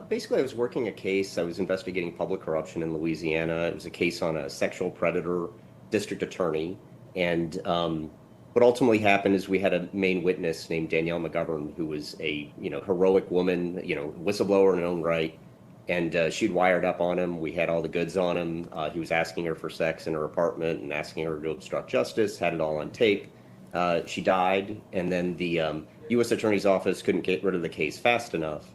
Basically, I was working a case. I was investigating public corruption in Louisiana. It was a case on a sexual predator district attorney. And what ultimately happened is we had a main witness named Danielle McGovern, who was a heroic woman, whistleblower in her own right. And she'd wired up on him. We had all the goods on him. He was asking her for sex in her apartment and asking her to obstruct justice. Had it all on tape. She died, and then the U.S. Attorney's Office couldn't get rid of the case fast enough.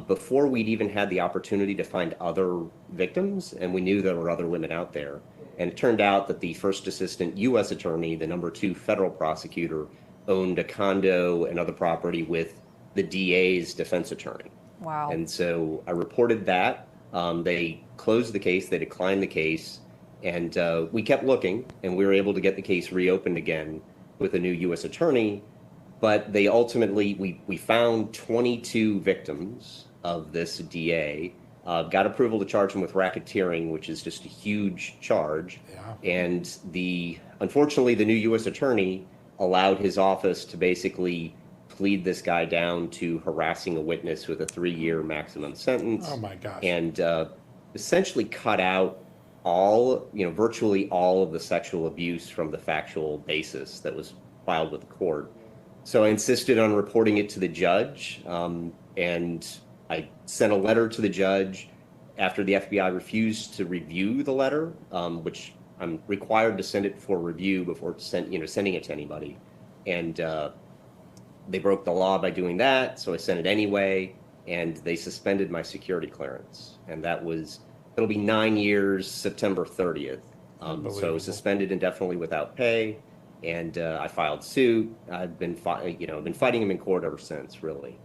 Before we'd even had the opportunity to find other victims, and we knew there were other women out there. And it turned out that the first assistant U.S. attorney, the number 2 federal prosecutor, owned a condo and other property with the DA's defense attorney. Wow. And so I reported that. They closed the case, they declined the case, and we kept looking, and we were able to get the case reopened again with a new U.S. attorney. But they ultimately, we found 22 victims of this DA, got approval to charge him with racketeering, which is just a huge charge. Yeah. And unfortunately, the new U.S. attorney allowed his office to basically plead this guy down to harassing a witness with a 3-year maximum sentence. Oh my gosh. And essentially cut out virtually all of the sexual abuse from the factual basis that was filed with the court. So I insisted on reporting it to the judge, and I sent a letter to the judge after the FBI refused to review the letter, which I'm required to send it for review before sending it to anybody. And they broke the law by doing that, so I sent it anyway, and they suspended my security clearance. And it'll be 9 years, September 30th. So suspended indefinitely without pay. And I filed suit. I've been fighting him in court ever since, really,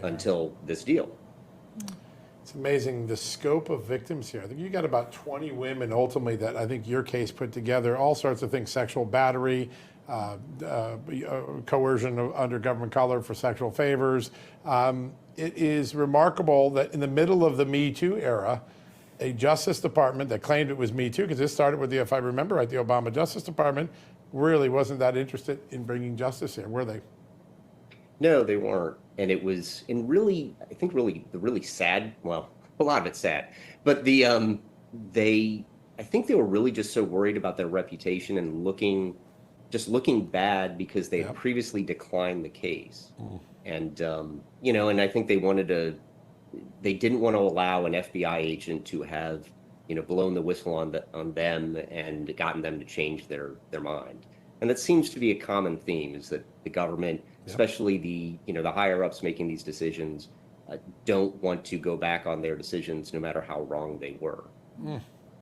until this deal. It's amazing the scope of victims here. I think you got about 20 women ultimately that I think your case put together, all sorts of things, sexual battery, coercion under government color for sexual favors. It is remarkable that in the middle of the Me Too era, a Justice Department that claimed it was Me Too, because this started with if I remember right, the Obama Justice Department really wasn't that interested in bringing justice here, were they? No, they weren't. And it was, I think the really sad, well, a lot of it's sad, but I think they were really just so worried about their reputation and looking bad because they had previously declined the case. And, and I think they didn't want to allow an FBI agent to have, blown the whistle on them and gotten them to change their mind. And that seems to be a common theme, is that the government, especially the higher ups making these decisions, don't want to go back on their decisions no matter how wrong they were.